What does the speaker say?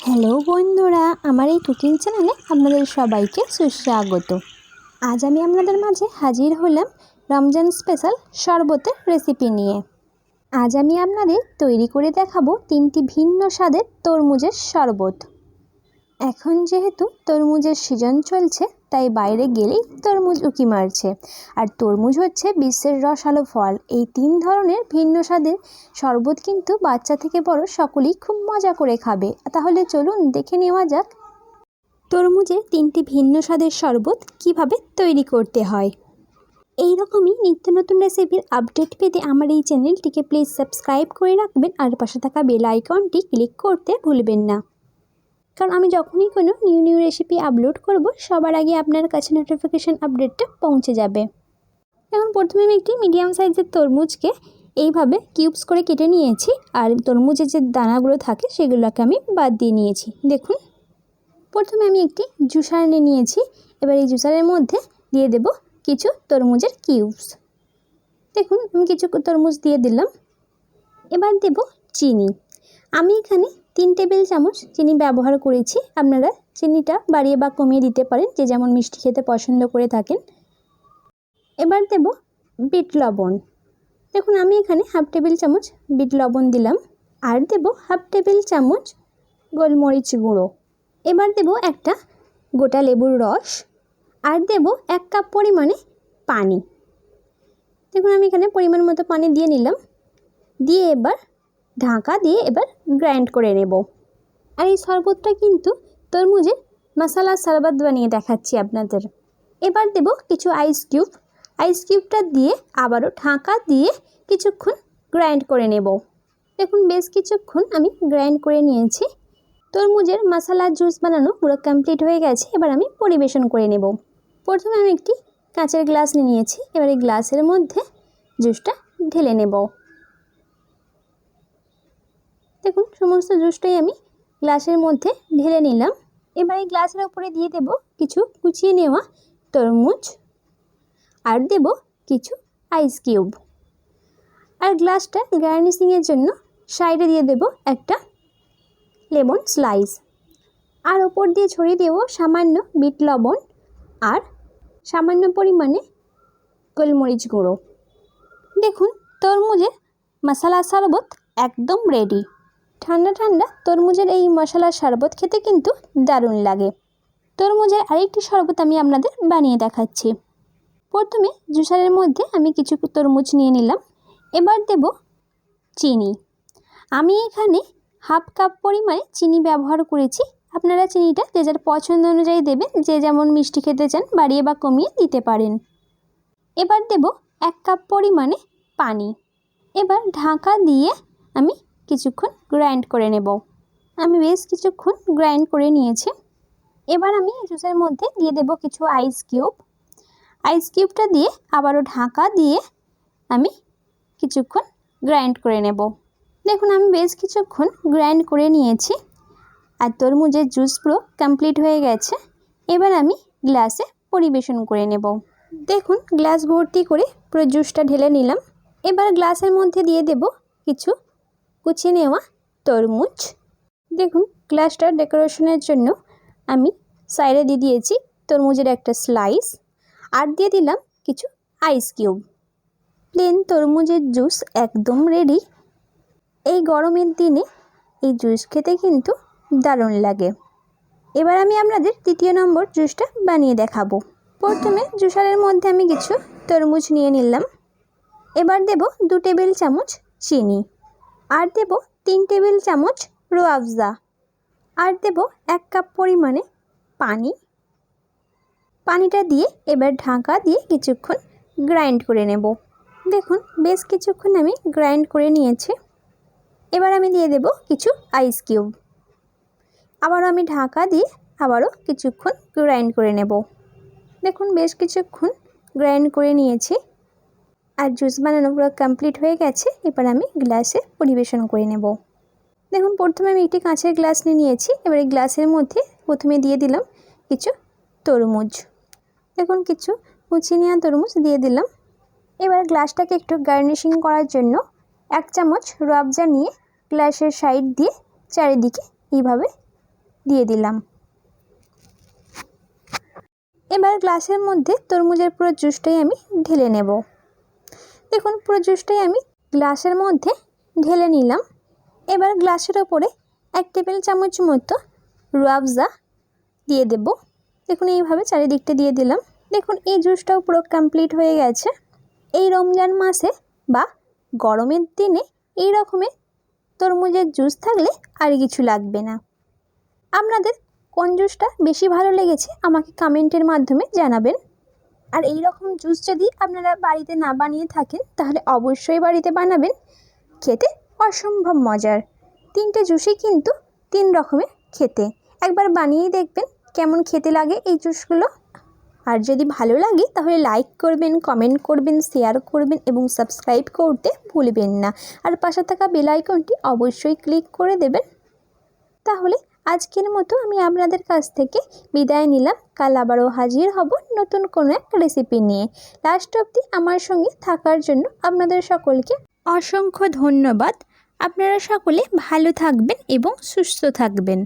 Hello বন্ধুরা, আমার এই কুকিং চ্যানেলে আপনাদের সবাইকে সুস্বাগত। আজ আমি আপনাদের মাঝে হাজির হলাম রমজান স্পেশাল শরবতের রেসিপি নিয়ে। আজ আমি আপনাদের তৈরি করে দেখাবো 3টি ভিন্ন স্বাদের তরমুজের শরবত। এখন যেহেতু তরমুজের সিজন চলছে, তাই বাইরে গেলেই তরমুজ উকি মারছে। আর তরমুজ হচ্ছে বিশ্বের রসালো ফল। এই 3 ধরনের ভিন্ন স্বাদের শরবত কিন্তু বাচ্চা থেকে বড় সকলেই খুব মজা করে খাবে। তাহলে চলুন দেখে নেওয়া যাক তরমুজের 3টি ভিন্ন স্বাদের শরবত কিভাবে তৈরি করতে হয়। এই রকমই নিত্য নতুন রেসিপির আপডেট পেতে আমার এই চ্যানেলটিকে প্লিজ সাবস্ক্রাইব করে রাখবেন আর পাশে থাকা বেল আইকনটি ক্লিক করতে ভুলবেন না, কারণ আমি যখনই কোনো নিউ রেসিপি আপলোড করব সবার আগে আপনার কাছে নোটিফিকেশান আপডেটটা পৌঁছে যাবে। এখন প্রথমে আমি একটি মিডিয়াম সাইজের তরমুজকে এইভাবে কিউবস করে কেটে নিয়েছি, আর তরমুজের যে দানাগুলো থাকে সেগুলোকে আমি বাদ দিয়ে নিয়েছি। দেখুন, প্রথমে আমি একটি জুসার নিয়েছি। এবার এই জুসারের মধ্যে দিয়ে দেব কিছু তরমুজের কিউবস। দেখুন, আমি কিছু তরমুজ দিয়ে দিলাম। এবার দেব চিনি। আমি এখানে 3 টেবিল চামচ চিনি ব্যবহার করেছি। আপনারা চিনিটা বাড়িয়ে বা কমিয়ে দিতে পারেন, যে যেমন মিষ্টি খেতে পছন্দ করে থাকেন। এবার দেব বিট লবণ। দেখুন, আমি এখানে হাফ টেবিল চামচ বিট লবণ দিলাম। আর দেব হাফ টেবিল চামচ গোলমরিচ গুঁড়ো। এবার দেব একটা গোটা লেবুর রস। আর দেব 1 কাপ পরিমাণে পানি। দেখুন, আমি এখানে পরিমাণ মতো পানি দিয়ে নিলাম। দিয়ে এবার ঢাকা দিয়ে এবার গ্রাইন্ড করে নেব। আর এই শরবতটা কিন্তু তরমুজের মশলা শরবত বানিয়ে দেখাচ্ছি আপনাদের। এবার দেব কিছু আইস কিউব। আইস কিউবটা দিয়ে আবারও ঢাকা দিয়ে কিছুক্ষণ গ্রাইন্ড করে নেব। দেখুন, বেশ কিছুক্ষণ আমি গ্রাইন্ড করে নিয়েছি। তরমুজের মশলা জুস বানানো পুরো কমপ্লিট হয়ে গেছে। এবার আমি পরিবেশন করে নেব। প্রথমে আমি একটি কাঁচের গ্লাস নিয়েছি। এবার এই গ্লাসের মধ্যে জুসটা ঢেলে নেব। দেখুন, সমস্ত জুসটাই আমি গ্লাসের মধ্যে ঢেলে নিলাম। এবার এই গ্লাসের উপরে দিয়ে দেব কিছু কুচিয়ে নেওয়া তরমুজ। আর দেব কিছু আইস কিউব। আর গ্লাসটা গার্নিশিংয়ের জন্য সাইডে দিয়ে দেব একটা লেমন স্লাইস। আর ওপর দিয়ে ছড়িয়ে দেব সামান্য বিট লবণ আর সামান্য পরিমাণে গোলমরিচ গুঁড়ো। দেখুন, তরমুজের মশলা শরবত একদম রেডি। ঠান্ডা ঠান্ডা তরমুজের এই মশলার শরবত খেতে কিন্তু দারুণ লাগে। তরমুজের আরেকটি শরবত আমি আপনাদের বানিয়ে দেখাচ্ছি। প্রথমে জুসারের মধ্যে আমি কিছু তরমুজ নিয়ে নিলাম। এবার দেব চিনি। আমি এখানে হাফ কাপ পরিমাণে চিনি ব্যবহার করেছি। আপনারা চিনিটা যে যার পছন্দ অনুযায়ী দেবেন, যে যেমন মিষ্টি খেতে চান বাড়িয়ে বা কমিয়ে দিতে পারেন। এবার দেব 1 কাপ পরিমাণে পানি। এবার ঢাকা দিয়ে আমি কিছুক্ষণ গ্রাইন্ড করে নেব। আমি বেশ কিছুক্ষণ গ্রাইন্ড করে নিয়েছি। এবার আমি জুসের মধ্যে দিয়ে দেব কিছু আইস কিউব। আইস কিউবটা দিয়ে আবারও ঢাকা দিয়ে আমি কিছুক্ষণ গ্রাইন্ড করে নেব। দেখুন, আমি বেশ কিছুক্ষণ গ্রাইন্ড করে নিয়েছি। আর তরমুজের জুস পুরো কমপ্লিট হয়ে গেছে। এবার আমি গ্লাসে পরিবেশন করে নেব। দেখুন, গ্লাস ভর্তি করে পুরো জুসটা ঢেলে নিলাম। এবার গ্লাসের মধ্যে দিয়ে দেব কিছু কুচিয়ে নেওয়া তরমুজ। দেখুন, গ্লাসটার ডেকোরেশনের জন্য আমি সাইডে দিয়ে দিয়েছি তরমুজের একটা স্লাইস। আর দিয়ে দিলাম কিছু আইস কিউব। প্লেন তরমুজের জুস একদম রেডি। এই গরমের দিনে এই জুস খেতে কিন্তু দারুণ লাগে। এবার আমি আপনাদের 3 নম্বর জুসটা বানিয়ে দেখাবো। প্রথমে জুসারের মধ্যে আমি কিছু তরমুজ নিয়ে নিলাম। এবার দেব 2 টেবিল চামচ চিনি। আর দেব 3 টেবিল চামচ রুয়াবজা। আর দেব 1 কাপ পরিমাণে পানি। পানিটা দিয়ে এবার ঢাকা দিয়ে কিছুক্ষণ গ্রাইন্ড করে নেব। দেখুন, বেশ কিছুক্ষণ আমি গ্রাইন্ড করে নিয়েছি। এবার আমি দিয়ে দেব কিছু আইস কিউব। আবারও আমি ঢাকা দিয়ে আবারও কিছুক্ষণ গ্রাইন্ড করে নেব। দেখুন, বেশ কিছুক্ষণ গ্রাইন্ড করে নিয়েছি। আর জুস বানানো পুরো কমপ্লিট হয়ে গেছে। এবার আমি গ্লাসে পরিবেশন করে নেব। দেখুন, প্রথমে আমি একটি কাঁচের গ্লাস নিয়েছি। এবার এই গ্লাসের মধ্যে প্রথমে দিয়ে দিলাম কিছু তরমুজ। দেখুন, কিছু কুচিয়ে নেওয়া তরমুজ দিয়ে দিলাম। এবার গ্লাসটাকে একটু গার্নিশিং করার জন্য 1 চামচ রুয়াবজা নিয়ে গ্লাসের সাইড দিয়ে চারিদিকে এইভাবে দিয়ে দিলাম। এবার গ্লাসের মধ্যে তরমুজের পুরো জুসটাই আমি ঢেলে নেব। দেখুন পুরো জুসটাই আমি গ্লাসের মধ্যে ঢেলে নিলাম। এবার গ্লাসের ওপরে 1 টেবিল চামচ মতো রুয়াবজা দিয়ে দেব। দেখুন এইভাবে চারিদিকটা দিয়ে দিলাম। দেখুন এই জুসটাও পুরো কমপ্লিট হয়ে গেছে। এই রমজান মাসে বা গরমের দিনে এই রকমের তরমুজের জুস থাকলে আর কিছু লাগবে না। আপনাদের কোন জুসটা বেশি ভালো লেগেছে আমাকে কমেন্টের মাধ্যমে জানাবেন। আর এই রকম জুস যদি আপনারা বাড়িতে না বানিয়ে থাকেন তাহলে অবশ্যই বাড়িতে বানাবেন, খেতে অসম্ভব মজার। 3টে জুসই কিন্তু 3 রকমের খেতে। একবার বানিয়েই দেখবেন কেমন খেতে লাগে এই জুসগুলো। আর যদি ভালো লাগে তাহলে লাইক করবেন, কমেন্ট করবেন, শেয়ার করবেন এবং সাবস্ক্রাইব করতে ভুলবেন না। আর পাশে থাকা বেল আইকনটি অবশ্যই ক্লিক করে দেবেন। তাহলে আজকের মতো আমি আপনাদের কাছ থেকে বিদায় নিলাম। কাল আবারও হাজির হব নতুন কোনো এক রেসিপি নিয়ে। লাস্ট অবধি আমার সঙ্গে থাকার জন্য আপনাদের সকলকে অসংখ্য ধন্যবাদ। আপনারা সকলে ভালো থাকবেন এবং সুস্থ থাকবেন।